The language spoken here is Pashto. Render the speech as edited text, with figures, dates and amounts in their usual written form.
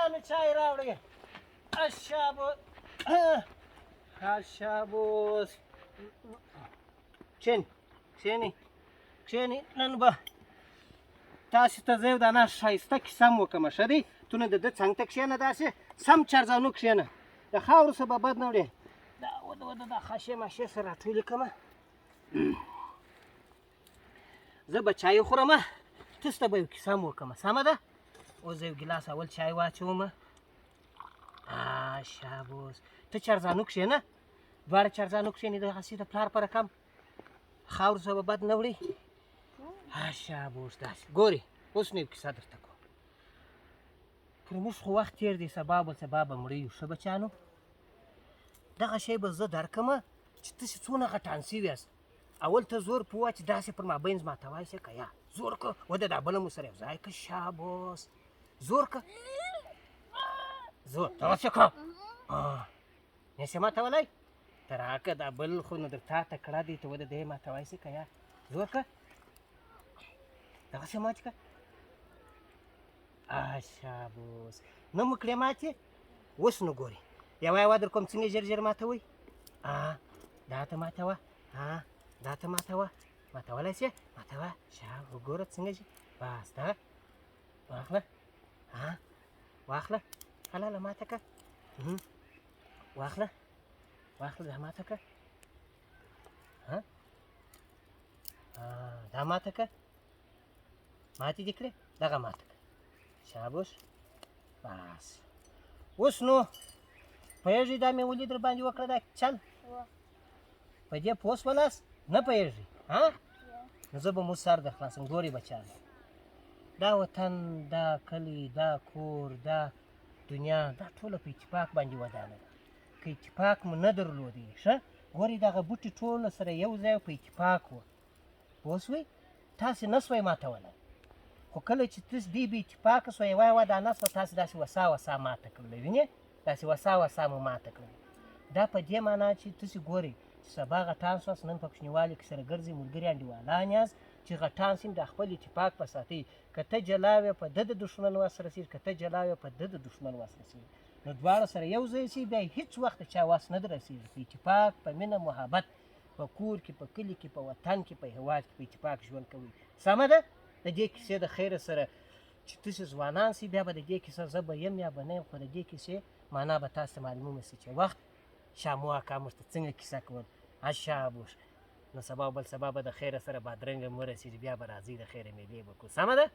ګلانو چای راوړې شابوس شابوس کښېنئ نن به تاسې ته زه یو دانه ښایسته کیسه م وکړم ښه دی تو نه د ده څنګ ته کښېنه داسې سم چارزانو کښېنه د خاورو څه به بد نه وړې دا وده دا خاشې ماشې سره راټولې کړمه زه به چای وخورم تاسو ته به یو کیسه م وکړم سمه ده اوس زه یو ګیلاس اول چای واچوم شابوس ته چارزانو کښېنه دواړه چارزانو کښېنې دغسې د پلار په رقم خاورو څه به بد نه وړي شابوس داسې ګورې اوس نو یو کیسه درته کوم پر موږ خو وخت تېر دی سبا بل سبا به مړه یو ښه بچیانو دغه شی به زه درکړم چې تاسې څونه غټان سوي یاست اول ته زور په ووایه چې داسې پر مابین ماتوای شې که یا زور که وده دا بله مو سره یو ځای که شابوس زور که زور دغسې که نشې ماتولی ته راکړه دا بل خو نو در تا تکړه دی ته وده دی ماتوای شې که یا زور که دغسې مات که شابوس نه مو کړې ماتې اوس نو ګورې یوه یوه در کوم څنګه ژر ژر ماتوئ دا ته ماتوه دا ته ماتوه ماتولی شې ماتوه وګوره څنګه شي بس دغه واخله واخله هلاله ماته که واخله دا ماته که دا ماته که ماتې دې کړې دغه ماته که شابوس بس اوس نو پوهېږئ دا مې ولې در باندې وکړه دا چل په دې پوه شولاست نه پوهېږئ نو زه به مو سر در خلاصوم ګورئ بچیانو دا وطن دا کلی دا کور دا دنیا دا ټوله په اتفاق باندې ودانه ده که اتفاق مو نه درلودی ښه ګورئ دغه بوټي ټوله سره یو ځای په اتفاق وه پوه شوئ تاسې نه سوئ ماتولی خو کله چې تاسې دې بې اتفاقه سوه یوه یوه دانه سوه تاسې داسې وسا وسا ماته کړله وینې داسې وسا وسا مو ماته کړله دا په دې معنا چې تاسې ګورئ چې سبا غټان سواست نن په کوچنیوالي کې سره ګرځئ ملګري انډیوالان یاست چې غټان سئ د خپل اتفاق په ساتئ که ته جلا وې په ده د دښمن وس رسېږي که ته جلا وې په ده د دښمن وس رسېږي نو دواړه سره یو ځای شئ بیا هېڅ وخت د چا وس نه در رسېږي په اتفاق په مینه محبت په کور کې په کلي کې په وطن کې په هېواد کې په اتفاق ژوند کوئ سمه ده د دې کیسې د خیره سره چې تاسې ځوانان سئ بیا به د دې کیسه زه به یم یا به نه یم خو د دې کیسې معنا به تاسو ته معلومه سي چې وخت شامو اکا موږ ته څنګه کیسه کول شابوس نو سبا بل سبا به د خیره سره بادرنګ هم ورسېږي بیا به راځئ د خیره مېلې به کوو سمه ده